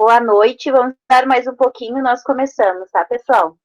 Boa noite, vamos dar mais um pouquinho, nós começamos, tá, pessoal?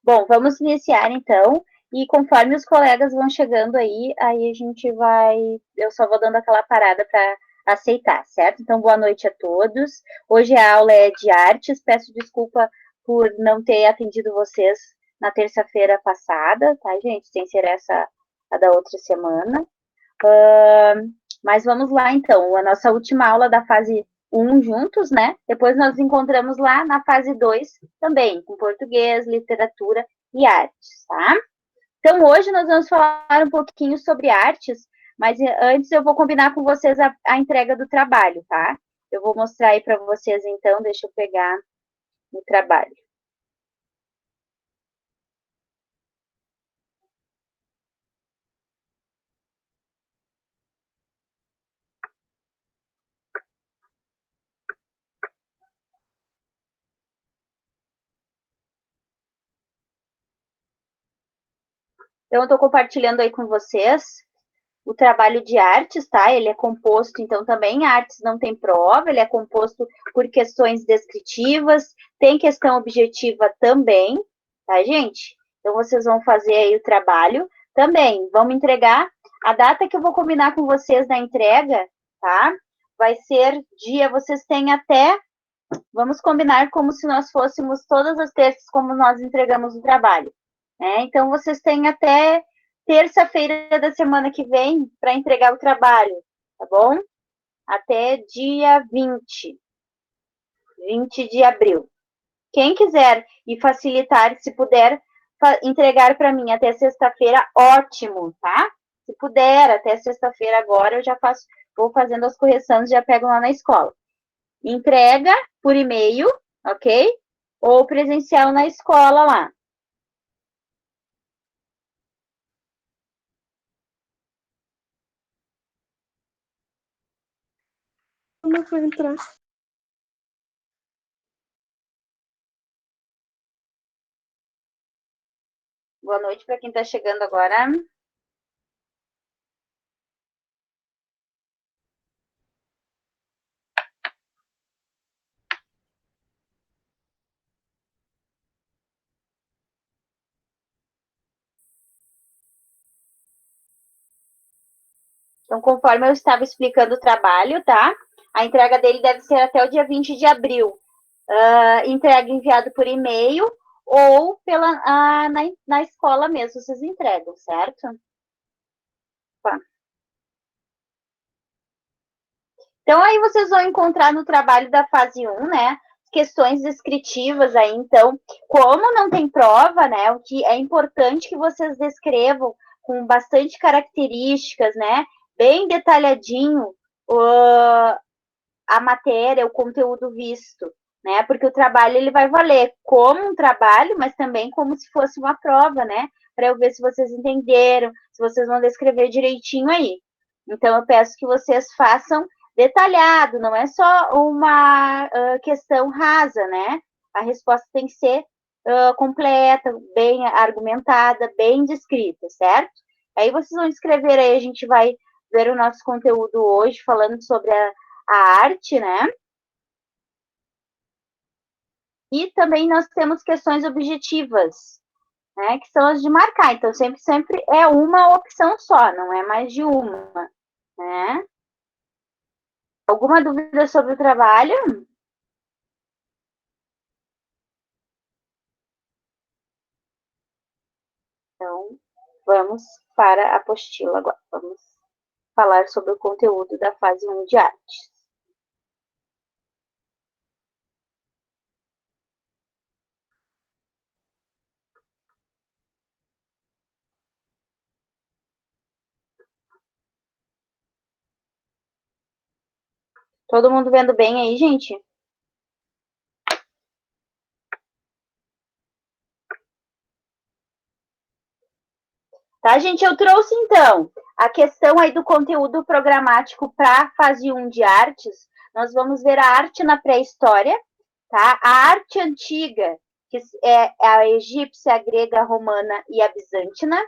Bom, vamos iniciar então, e conforme os colegas vão chegando aí a gente vai, eu só vou dando aquela parada para aceitar, certo? Então, boa noite a todos. Hoje a aula é de artes, peço desculpa por não ter atendido vocês na terça-feira passada, tá, gente? Sem ser essa a da outra semana. Mas vamos lá, então. A nossa última aula da fase um juntos, né? Depois nós nos encontramos lá na fase 2 também, com português, literatura e artes, tá? Então, hoje nós vamos falar um pouquinho sobre artes, mas antes eu vou combinar com vocês a entrega do trabalho, tá? Eu vou mostrar aí para vocês, então, deixa eu pegar o trabalho. Então, eu estou compartilhando aí com vocês o trabalho de artes, tá? Ele é composto, então, também artes não tem prova, ele é composto por questões descritivas, tem questão objetiva também, tá, gente? Então, vocês vão fazer aí o trabalho também. Vamos entregar. A data que eu vou combinar com vocês da entrega, tá? Vai ser dia, vocês têm até, vamos combinar como se nós fôssemos todas as terças, como nós entregamos o trabalho, né? Então, vocês têm até terça-feira da semana que vem para entregar o trabalho, tá bom? Até dia 20 de abril. Quem quiser e facilitar, se puder entregar para mim até sexta-feira, ótimo, tá? Se puder, até sexta-feira agora, eu já faço, vou fazendo as correções, já pego lá na escola. Entrega por e-mail, ok? Ou presencial na escola lá. Como foi entrar? Boa noite para quem está chegando agora. Então, conforme eu estava explicando o trabalho, tá? A entrega dele deve ser até o dia 20 de abril. Entrega enviado por e-mail ou na escola mesmo, vocês entregam, certo? Tá. Então, aí vocês vão encontrar no trabalho da fase 1, né? Questões descritivas aí, então, como não tem prova, né? O que é importante que vocês descrevam com bastante características, né? Bem detalhadinho a matéria, o conteúdo visto, né? Porque o trabalho ele vai valer como um trabalho, mas também como se fosse uma prova, né? Para eu ver se vocês entenderam, se vocês vão descrever direitinho aí. Então eu peço que vocês façam detalhado, não é só uma questão rasa, né? A resposta tem que ser completa, bem argumentada, bem descrita, certo? Aí vocês vão escrever aí, a gente vai ver o nosso conteúdo hoje falando sobre a arte, né? E também nós temos questões objetivas, né? Que são as de marcar. Então, sempre é uma opção só, não é mais de uma, né? Alguma dúvida sobre o trabalho? Então, vamos para a apostila agora. Vamos falar sobre o conteúdo da fase 1 de artes. Todo mundo vendo bem aí, gente? Tá, gente? Eu trouxe, então, a questão aí do conteúdo programático para a fase 1 de artes. Nós vamos ver a arte na pré-história, tá? A arte antiga, que é a egípcia, a grega, a romana e a bizantina.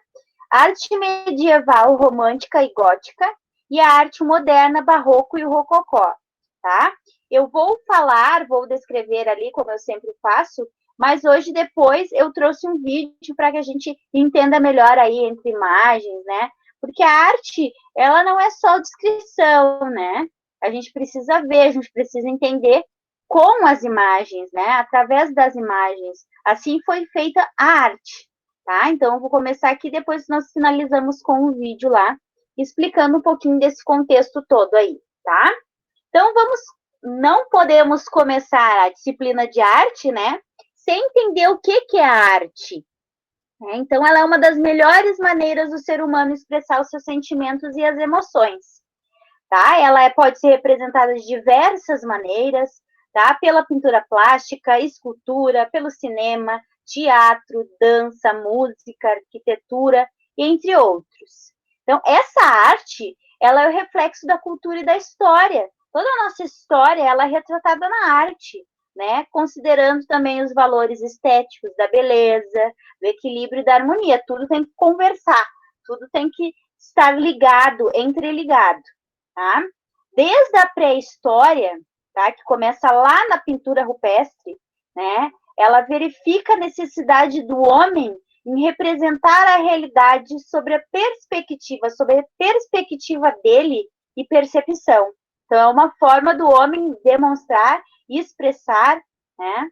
A arte medieval, romântica e gótica. E a arte moderna, barroco e o rococó, tá? Eu vou falar, vou descrever ali, como eu sempre faço, mas hoje, depois, eu trouxe um vídeo para que a gente entenda melhor aí entre imagens, né? Porque a arte, ela não é só descrição, né? A gente precisa ver, a gente precisa entender com as imagens, né? Através das imagens. Assim foi feita a arte, tá? Então, eu vou começar aqui, depois nós finalizamos com o vídeo lá, explicando um pouquinho desse contexto todo aí, tá? Então, não podemos começar a disciplina de arte, né? Sem entender o que é a arte. Então, ela é uma das melhores maneiras do ser humano expressar os seus sentimentos e as emoções, tá? Ela pode ser representada de diversas maneiras, tá? Pela pintura plástica, escultura, pelo cinema, teatro, dança, música, arquitetura, entre outros. Então, essa arte, ela é o reflexo da cultura e da história. Toda a nossa história, ela é retratada na arte, né? Considerando também os valores estéticos da beleza, do equilíbrio e da harmonia. Tudo tem que conversar, tudo tem que estar ligado, entreligado, tá? Desde a pré-história, tá? Que começa lá na pintura rupestre, né? Ela verifica a necessidade do homem em representar a realidade sobre a perspectiva dele e percepção. Então, é uma forma do homem demonstrar e expressar, né?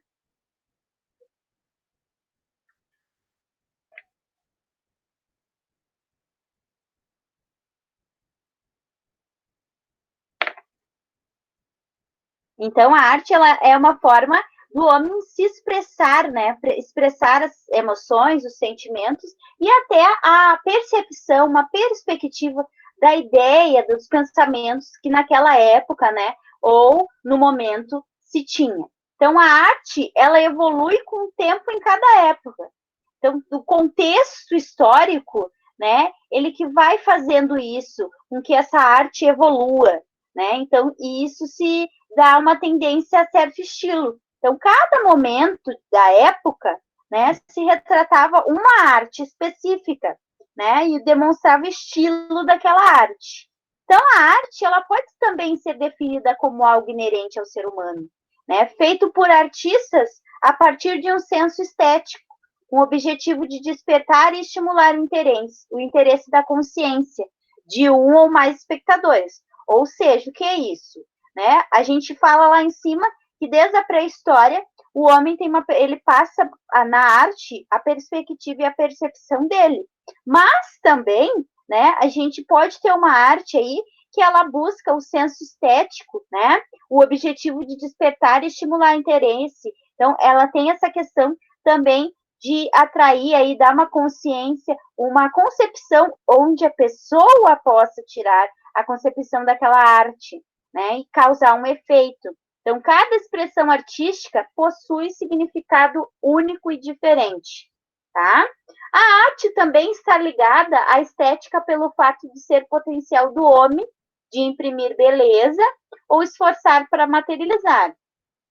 Então, a arte ela é uma forma do homem se expressar, né? Expressar as emoções, os sentimentos e até a percepção, uma perspectiva da ideia, dos pensamentos que naquela época, né? Ou no momento se tinha. Então, a arte, ela evolui com o tempo em cada época. Então, do contexto histórico, né, ele que vai fazendo isso, com que essa arte evolua, né? Então, e isso se dá uma tendência a certo estilo. Então, cada momento da época, né, se retratava uma arte específica, né, e demonstrava o estilo daquela arte. Então, a arte, ela pode também ser definida como algo inerente ao ser humano, né, feito por artistas a partir de um senso estético, com o objetivo de despertar e estimular o interesse da consciência de um ou mais espectadores. Ou seja, o que é isso? Né? A gente fala lá em cima que desde a pré-história o homem ele passa na arte a perspectiva e a percepção dele. Mas também, né, a gente pode ter uma arte aí que ela busca o senso estético, né, o objetivo de despertar e estimular interesse. Então, ela tem essa questão também de atrair aí, dar uma consciência, uma concepção onde a pessoa possa tirar a concepção daquela arte, né, e causar um efeito. Então, cada expressão artística possui significado único e diferente, tá? A arte também está ligada à estética pelo fato de ser potencial do homem de imprimir beleza ou esforçar para materializar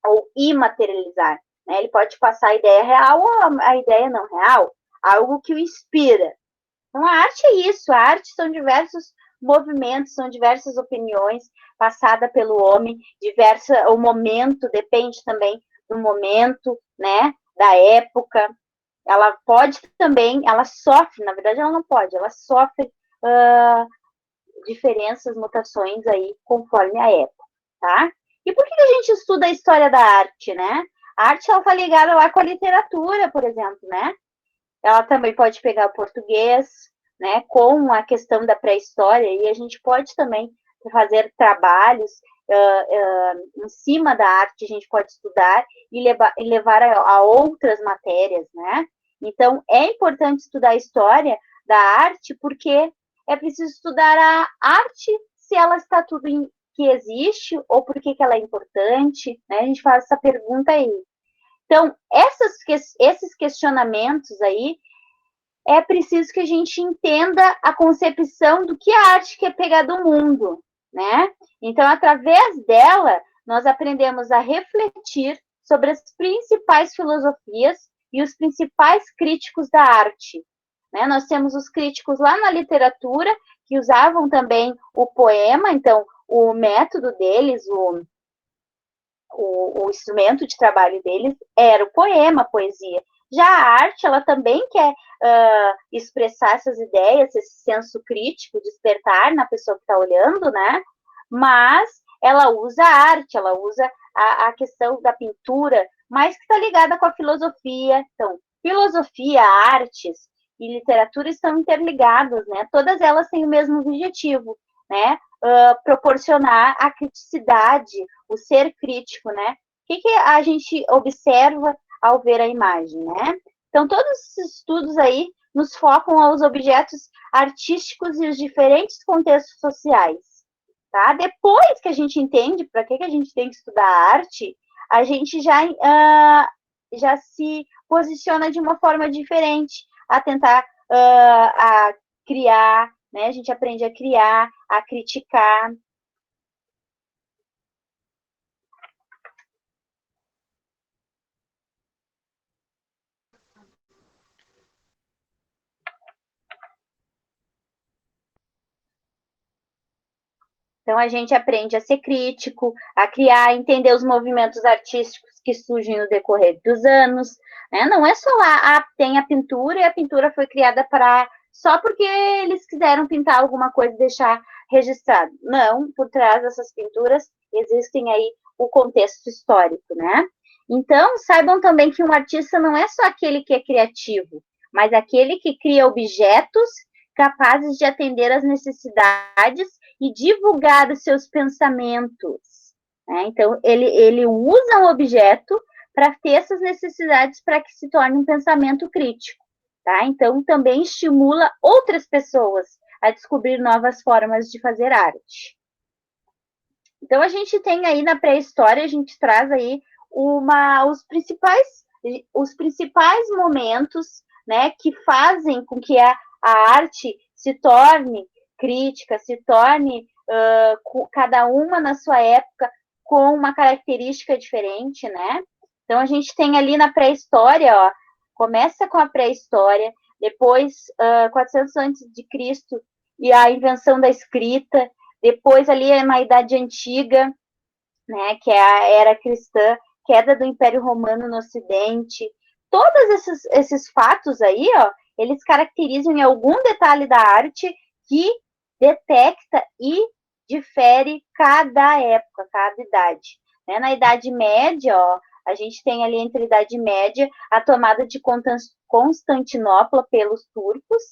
ou imaterializar. Né? Ele pode passar a ideia real ou a ideia não real, algo que o inspira. Então, a arte é isso, a arte são diversos movimentos, são diversas opiniões passadas pelo homem, o momento, depende também do momento, né, da época. Ela pode também, ela sofre, na verdade ela não pode, ela sofre diferenças, mutações aí conforme a época, tá? E por que a gente estuda a história da arte, né? A arte, ela tá ligada lá com a literatura, por exemplo, né? Ela também pode pegar o português, né, com a questão da pré-história, e a gente pode também fazer trabalhos em cima da arte, a gente pode estudar e levar a outras matérias, né? Então, é importante estudar a história da arte, porque é preciso estudar a arte se ela está tudo em, que existe, ou por que ela é importante, né? A gente faz essa pergunta aí. Então, esses questionamentos aí, é preciso que a gente entenda a concepção do que a arte quer pegar do mundo, né? Então, através dela, nós aprendemos a refletir sobre as principais filosofias e os principais críticos da arte. Né? Nós temos os críticos lá na literatura, que usavam também o poema, então, o método deles, o instrumento de trabalho deles era o poema, a poesia. Já a arte, ela também quer expressar essas ideias, esse senso crítico, despertar na pessoa que está olhando, né? Mas ela usa a arte, ela usa a questão da pintura, mas que está ligada com a filosofia. Então, filosofia, artes e literatura estão interligadas, né? Todas elas têm o mesmo objetivo, né? Proporcionar a criticidade, o ser crítico, né? O que a gente observa ao ver a imagem, né? Então, todos esses estudos aí nos focam aos objetos artísticos e os diferentes contextos sociais, tá? Depois que a gente entende para que a gente tem que estudar arte, a gente já se posiciona de uma forma diferente a tentar a criar, né? A gente aprende a criar, a criticar. Então, a gente aprende a ser crítico, a criar, a entender os movimentos artísticos que surgem no decorrer dos anos. Né? Não é só lá, tem a pintura e a pintura foi criada só porque eles quiseram pintar alguma coisa e deixar registrado. Não, por trás dessas pinturas existem aí o contexto histórico, né? Então, saibam também que um artista não é só aquele que é criativo, mas aquele que cria objetos capazes de atender às necessidades e divulgar os seus pensamentos. Né? Então, ele usa um objeto para ter essas necessidades para que se torne um pensamento crítico, tá? Então, também estimula outras pessoas a descobrir novas formas de fazer arte. Então, a gente tem aí na pré-história, a gente traz aí os principais momentos, né, que fazem com que a arte se torne crítica, se torne cada uma na sua época com uma característica diferente, né? Então, a gente tem ali na pré-história, ó, começa com a pré-história, depois 400 antes de Cristo e a invenção da escrita, depois ali é uma idade antiga, né, que é a era cristã, queda do Império Romano no Ocidente. Todos esses fatos aí, ó, eles caracterizam em algum detalhe da arte que detecta e difere cada época, cada idade. Né? Na Idade Média, ó, a gente tem ali entre a Idade Média a tomada de Constantinopla pelos turcos,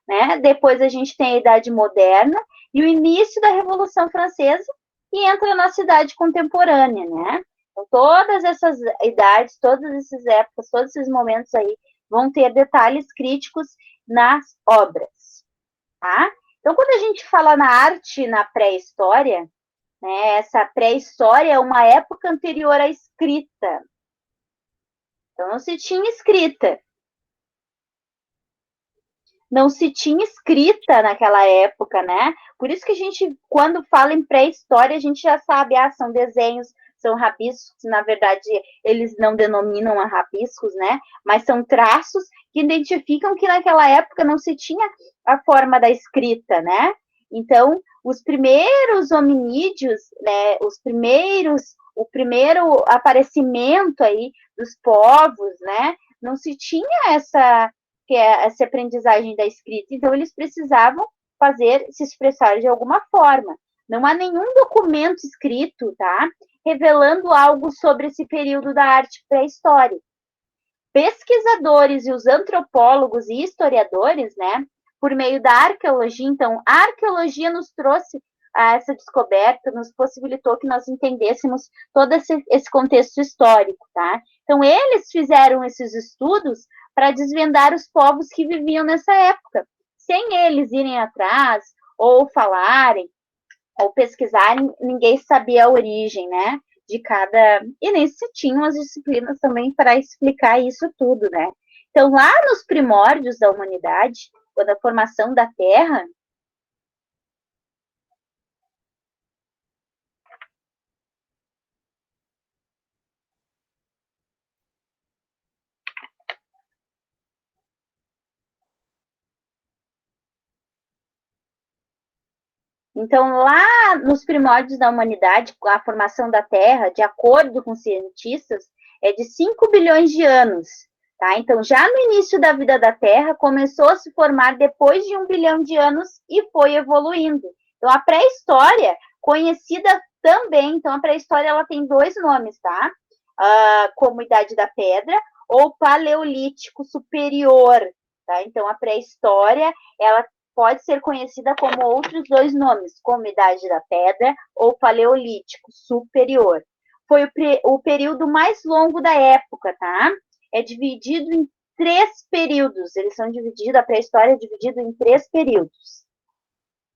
né? Depois a gente tem a Idade Moderna e o início da Revolução Francesa, e entra na cidade contemporânea, né? Então, todas essas idades, todas essas épocas, todos esses momentos aí vão ter detalhes críticos nas obras, tá? Então, quando a gente fala na arte na pré-história, né, essa pré-história é uma época anterior à escrita. Então, não se tinha escrita. Não se tinha escrita naquela época, né? Por isso que a gente, quando fala em pré-história, a gente já sabe, são desenhos, são rabiscos, na verdade, eles não denominam a rabiscos, né? Mas são traços que identificam que naquela época não se tinha a forma da escrita, né? Então, os primeiros hominídeos, né? O primeiro aparecimento aí dos povos, né? Não se tinha essa aprendizagem da escrita. Então, eles precisavam se expressar de alguma forma. Não há nenhum documento escrito, tá? Revelando algo sobre esse período da arte pré-histórica. Pesquisadores e os antropólogos e historiadores, né? Por meio da arqueologia, então, a arqueologia nos trouxe essa descoberta, nos possibilitou que nós entendêssemos todo esse contexto histórico, tá? Então, eles fizeram esses estudos para desvendar os povos que viviam nessa época, sem eles irem atrás, ou falarem, ou pesquisarem, ninguém sabia a origem, né, de cada... E nem se tinham as disciplinas também para explicar isso tudo, né? Então, lá nos primórdios da humanidade, quando a formação da Terra, então, lá nos primórdios da humanidade, a formação da Terra, de acordo com cientistas, é de 5 bilhões de anos. Tá? Então, já no início da vida da Terra, começou a se formar depois de 1 bilhão de anos e foi evoluindo. Então, a pré-história, conhecida também, então a pré-história ela tem dois nomes, tá? Como Idade da Pedra ou Paleolítico Superior. Tá? Então, a pré-história, ela pode ser conhecida como outros dois nomes, como Idade da Pedra ou Paleolítico Superior. Foi o período mais longo da época, tá? É dividido em 3 períodos. Eles são divididos, a pré-história é dividida em 3 períodos.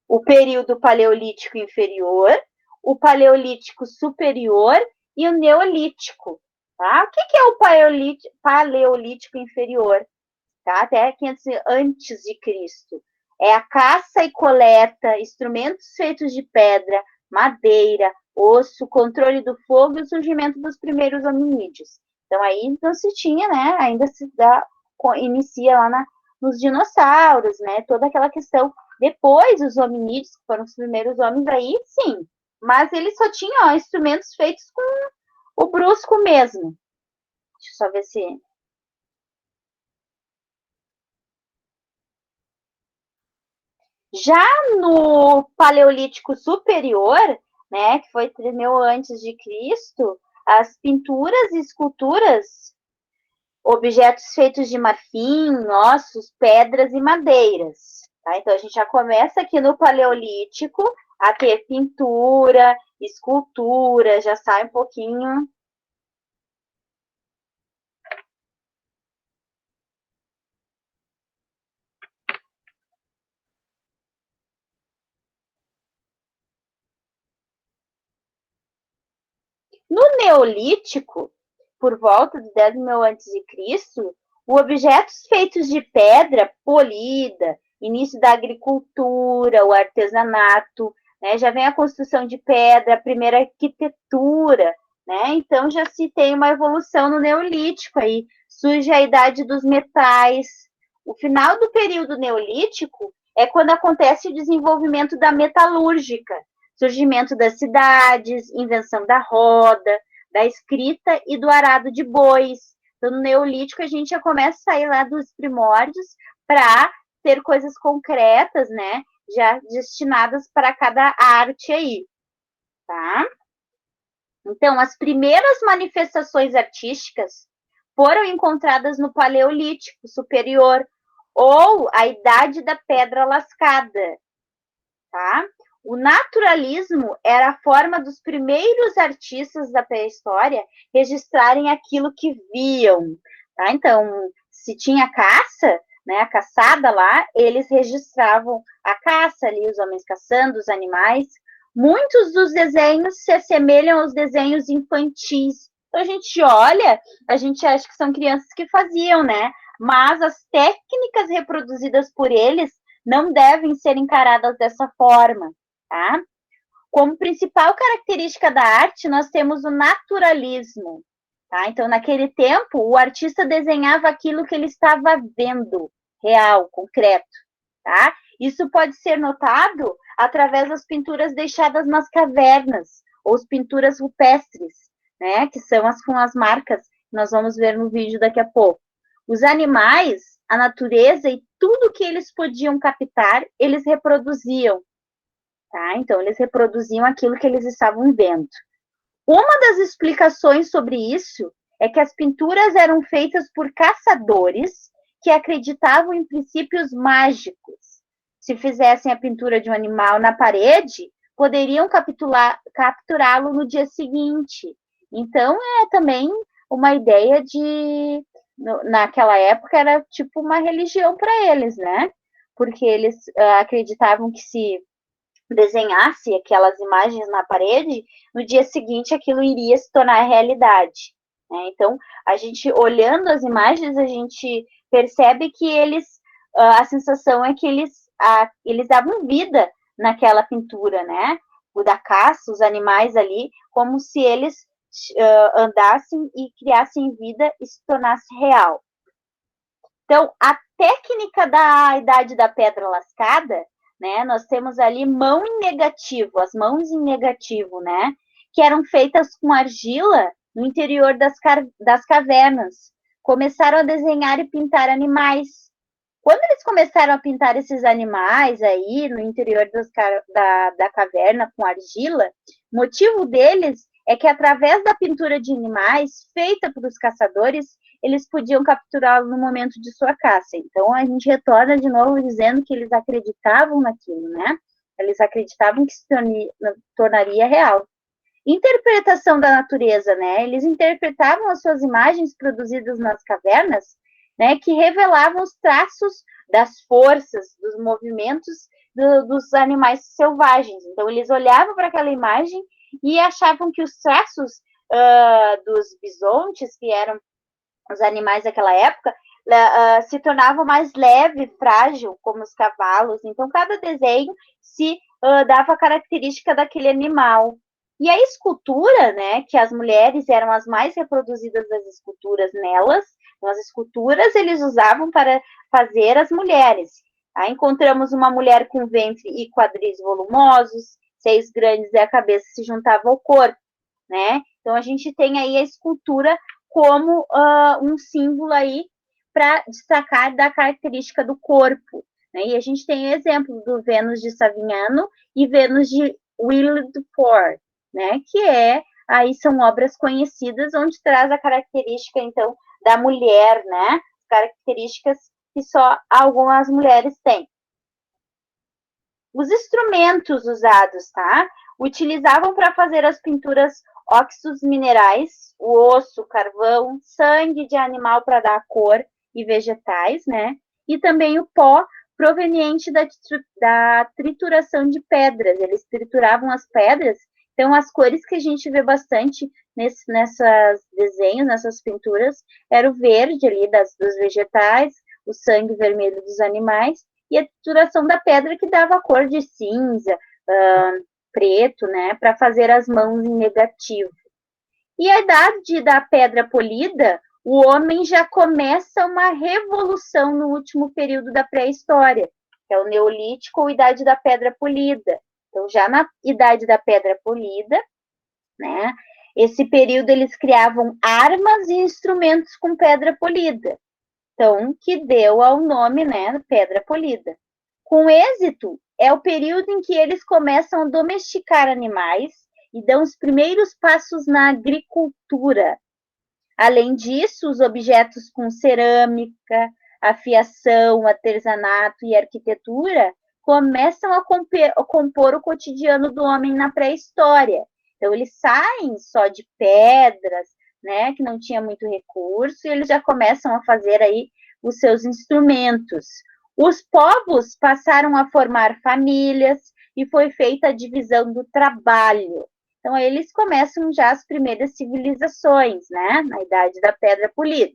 O período Paleolítico Inferior, o Paleolítico Superior e o Neolítico. Tá? O que é o Paleolítico Inferior? Tá? Até 500 antes de Cristo. É a caça e coleta, instrumentos feitos de pedra, madeira, osso, controle do fogo e o surgimento dos primeiros hominídeos. Então, aí não se tinha, né? Ainda inicia lá nos dinossauros, né? Toda aquela questão. Depois, os hominídeos, que foram os primeiros homens, aí sim. Mas eles só tinham instrumentos feitos com o brusco mesmo. Deixa eu só ver se já no Paleolítico Superior, né, que foi 3.000 antes de Cristo, as pinturas e esculturas, objetos feitos de marfim, ossos, pedras e madeiras. Tá? Então, a gente já começa aqui no Paleolítico a ter pintura, escultura, já sai um pouquinho No Neolítico, por volta de 10.000 a.C., objetos feitos de pedra polida, início da agricultura, o artesanato, né? Já vem a construção de pedra, a primeira arquitetura, né? Então já se tem uma evolução no Neolítico aí, surge a idade dos metais. O final do período Neolítico é quando acontece o desenvolvimento da metalúrgica, surgimento das cidades, invenção da roda, da escrita e do arado de bois. Então, no Neolítico, a gente já começa a sair lá dos primórdios para ter coisas concretas, né? Já destinadas para cada arte aí, tá? Então, as primeiras manifestações artísticas foram encontradas no Paleolítico Superior, ou a Idade da Pedra Lascada, tá? O naturalismo era a forma dos primeiros artistas da pré-história registrarem aquilo que viam, tá? Então, se tinha caça, né, a caçada lá, eles registravam a caça ali, os homens caçando os animais. Muitos dos desenhos se assemelham aos desenhos infantis. Então, a gente olha, a gente acha que são crianças que faziam, né? Mas as técnicas reproduzidas por eles não devem ser encaradas dessa forma, tá? Como principal característica da arte, nós temos o naturalismo, tá? Então, naquele tempo, o artista desenhava aquilo que ele estava vendo, real, concreto, tá? Isso pode ser notado através das pinturas deixadas nas cavernas, ou as pinturas rupestres, né? Que são as com as marcas que nós vamos ver no vídeo daqui a pouco. Os animais, a natureza e tudo que eles podiam captar, eles reproduziam, tá? Então, eles reproduziam aquilo que eles estavam vendo. Uma das explicações sobre isso é que as pinturas eram feitas por caçadores que acreditavam em princípios mágicos. Se fizessem a pintura de um animal na parede, poderiam capturá-lo no dia seguinte. Então, é também uma ideia de... Naquela época, era tipo uma religião para eles, né? Porque eles acreditavam que se desenhasse aquelas imagens na parede, no dia seguinte aquilo iria se tornar realidade, né? Então, a gente olhando as imagens, a gente percebe que eles, a sensação é que eles davam vida naquela pintura, né? O da caça, os animais ali, como se eles andassem e criassem vida e se tornasse real. Então, a técnica da Idade da Pedra Lascada, né, nós temos ali mão em negativo, as mãos em negativo, né, que eram feitas com argila no interior das cavernas. Começaram a desenhar e pintar animais. Quando eles começaram a pintar esses animais aí no interior da caverna com argila, o motivo deles é que através da pintura de animais feita pelos caçadores, eles podiam capturá-lo no momento de sua caça. Então, a gente retorna de novo dizendo que eles acreditavam naquilo, né? Eles acreditavam que se tornaria real. Interpretação da natureza, né? Eles interpretavam as suas imagens produzidas nas cavernas, né? Que revelavam os traços das forças, dos movimentos dos animais selvagens. Então, eles olhavam para aquela imagem e achavam que os traços dos bisontes, que eram os animais daquela época, se tornavam mais leve, frágil, como os cavalos. Então, cada desenho se dava a característica daquele animal. E a escultura, né, que as mulheres eram as mais reproduzidas das esculturas nelas, então as esculturas eles usavam para fazer as mulheres. Aí encontramos uma mulher com ventre e quadris volumosos, seios grandes e a cabeça se juntava ao corpo, né? Então a gente tem aí a escultura como um símbolo aí para destacar da característica do corpo, né? E a gente tem exemplo do Vênus de Savignano e Vênus de Wiltford, né? Que aí são obras conhecidas onde traz a característica então da mulher, né? Características que só algumas mulheres têm. Os instrumentos usados, tá? Utilizavam para fazer as pinturas óxidos minerais, o osso, carvão, sangue de animal para dar cor e vegetais, né? E também o pó proveniente da trituração de pedras. Eles trituravam as pedras Então, as cores que a gente vê bastante nessas desenhos, nessas pinturas, era o verde ali dos vegetais, o sangue vermelho dos animais, e a trituração da pedra que dava a cor de cinza, preto, né, para fazer as mãos em negativo. E a idade da pedra polida, o homem já começa uma revolução no último período da pré-história, que é o Neolítico ou Idade da Pedra Polida. Então, já na Idade da Pedra Polida, né, esse período eles criavam armas e instrumentos com pedra polida. Então, que deu ao nome, né, pedra polida. Com êxito, é o período em que eles começam a domesticar animais e dão os primeiros passos na agricultura. Além disso, os objetos com cerâmica, afiação, artesanato e arquitetura começam a compor o cotidiano do homem na pré-história. Então, eles saem só de pedras, né, que não tinha muito recurso, e eles já começam a fazer aí os seus instrumentos. Os povos passaram a formar famílias e foi feita a divisão do trabalho. Então, aí eles começam já as primeiras civilizações, né, na Idade da Pedra Polida.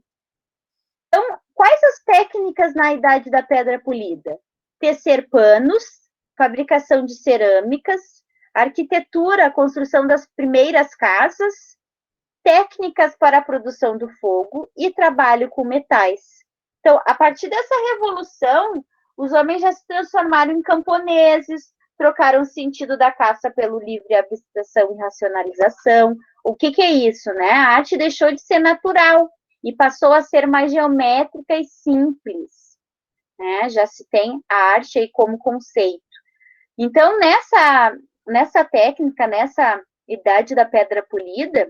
Então, quais as técnicas na Idade da Pedra Polida? Tecer panos, fabricação de cerâmicas, arquitetura, a construção das primeiras casas, técnicas para a produção do fogo e trabalho com metais. Então, a partir dessa revolução, os homens já se transformaram em camponeses, trocaram o sentido da caça pelo livre abstração e racionalização. O que é isso, né? A arte deixou de ser natural e passou a ser mais geométrica e simples, né? Já se tem a arte aí como conceito. Então, nessa técnica, nessa Idade da Pedra Polida,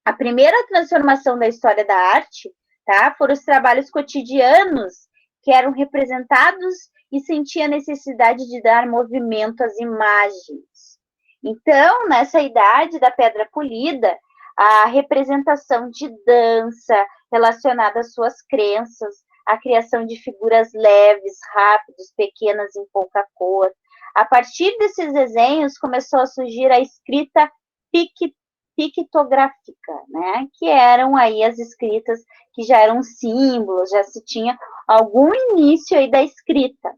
a primeira transformação da história da arte, tá, foram os trabalhos cotidianos que eram representados e sentia a necessidade de dar movimento às imagens. Então, nessa Idade da Pedra Polida, a representação de dança relacionada às suas crenças, a criação de figuras leves, rápidas, pequenas, em pouca cor. A partir desses desenhos, começou a surgir a escrita pictográfica, né? Que eram aí as escritas que já eram símbolos, já se tinha algum início aí da escrita.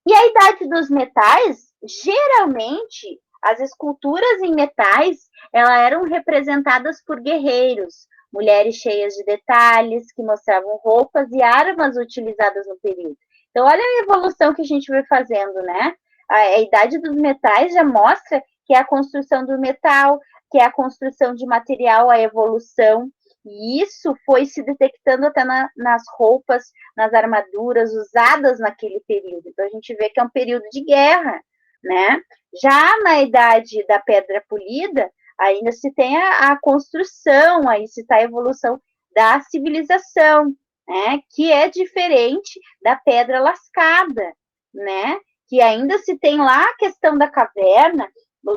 E a Idade dos Metais, geralmente, as esculturas em metais, elas eram representadas por guerreiros, mulheres cheias de detalhes, que mostravam roupas e armas utilizadas no período. Então, olha a evolução que a gente vai fazendo, né? A Idade dos Metais já mostra que é a construção do metal, que é a construção de material, a evolução. E isso foi se detectando até nas roupas, nas armaduras usadas naquele período. Então, a gente vê que é um período de guerra, né? Já na Idade da Pedra Polida, ainda se tem a construção, aí se está a evolução da civilização, né? Que é diferente da pedra lascada, né? Que ainda se tem lá a questão da caverna,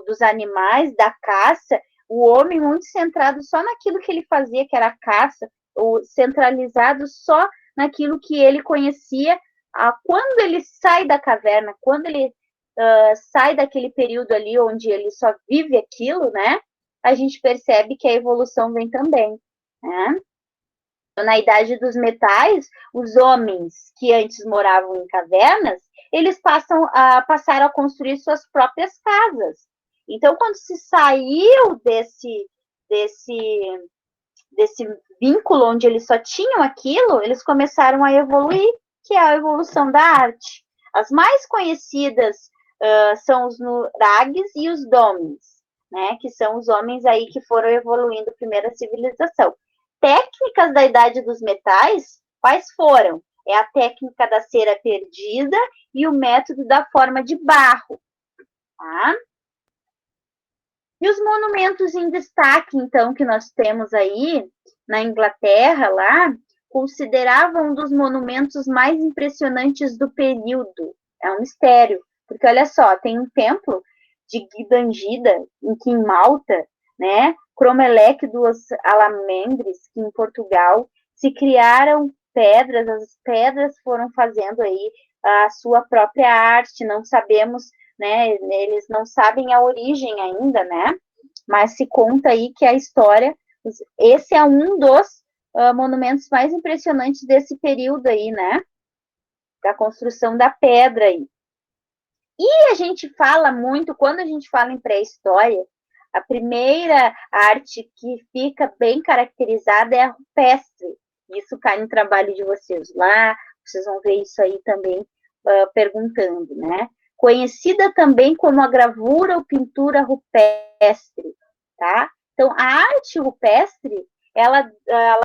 dos animais, da caça, o homem muito centrado só naquilo que ele fazia, que era a caça, ou centralizado só naquilo que ele conhecia. Quando ele sai da caverna, quando ele sai daquele período ali onde ele só vive aquilo, né? A gente percebe que a evolução vem também, né? Na Idade dos Metais, os homens que antes moravam em cavernas, eles passaram a construir suas próprias casas. Então, quando se saiu desse vínculo onde eles só tinham aquilo, eles começaram a evoluir, que é a evolução da arte. As mais conhecidas são os nurags e os domes, né, que são os homens aí que foram evoluindo a primeira civilização. Técnicas da Idade dos Metais, quais foram? É a técnica da cera perdida e o método da forma de barro, tá? E os monumentos em destaque, então, que nós temos aí na Inglaterra, lá, consideravam um dos monumentos mais impressionantes do período. É um mistério, porque olha só, tem um templo de Gibangida, em Malta, né? Cromeleque dos Alamendres, que em Portugal, se criaram pedras, as pedras foram fazendo aí a sua própria arte, não sabemos né? Eles não sabem a origem ainda, né? Mas se conta aí que a história, esse é um dos monumentos mais impressionantes desse período aí, né? Da construção da pedra aí. E a gente fala muito, quando a gente fala em pré-história, a primeira arte que fica bem caracterizada é a rupestre. Isso cai no trabalho de vocês lá, vocês vão ver isso aí também perguntando, né? Conhecida também como a gravura ou pintura rupestre, tá? Então, a arte rupestre, ela